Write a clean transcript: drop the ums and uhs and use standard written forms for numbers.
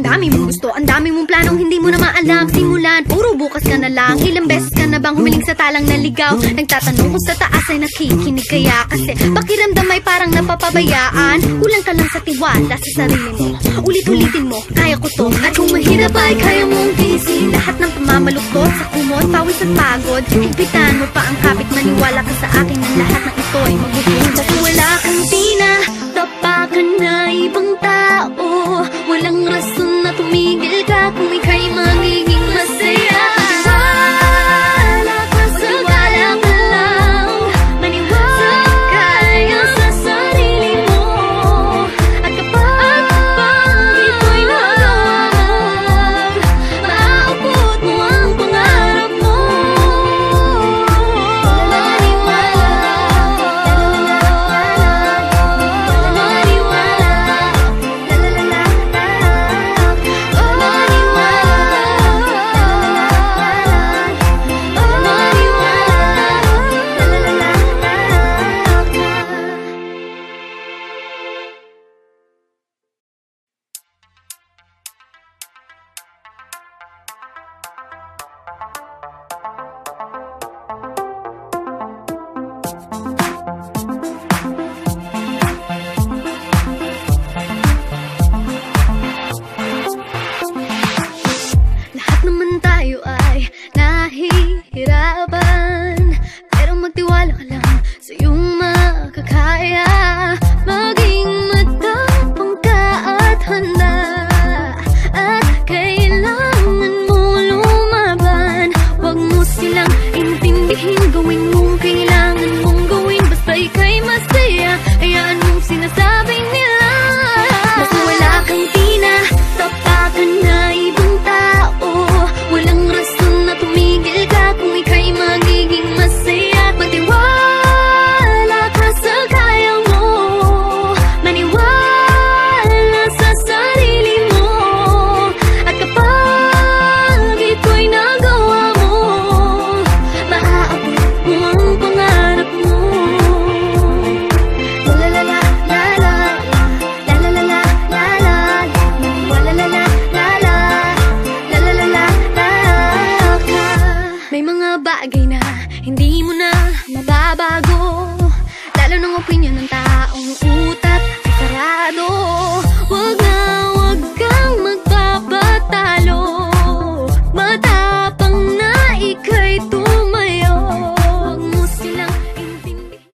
dami mong gusto, ang dami mong planong hindi mo na maalam. Simulan, puro bukas ka na lang. Ilang beses ka na bang humiling sa talang naligaw? Nagtatanong kung sa taas ay nakikinig kaya. Kasi pakiramdam ay parang napapabayaan. Kulang ka lang sa tiwala sa sarili mo. Ulit-ulitin mo, kaya ko to. At kung mahirap ay kaya mong tiisin lahat ng pamamaluktot sa kumot, pawis at pagod. Higpitan mo pa ang kapit, maniwala ka sa akin ng lahat ng ito ay magugulat. Kung wala kang tinatapakan na ibang tao, walang rason na tumigil ka kung ika'y magiging masaya. Maniwala ka sa kaya ka lang, maniwala kaya sa sarili mo. At kapag ito'y nagawa mo, maaabot mo ang pangarap mo. Lahat naman tayo ay nahihirapan, pero magtiwala ka lang sa iyong makakaya. Maging matapang ka at handa, at kailangan mo lumaban. Huwag mo silang intindihin, gawin mong kailangan mong gawin. Basta ika'y masaya, hayaan mong sinasabi nila. Basta wala kang tinatapakan na ibang tao, walang rason na tumigil ka kung ika'y magiging masaya. Magtiwala ka sa kaya mo, maniwala sa sarili mo. At kapag ito'y nagawa mo, maaabot mo ang pangarap mo. La la la la la la la la la la la la la la la la la la la la. May mga bagay na hindi mo na mababago.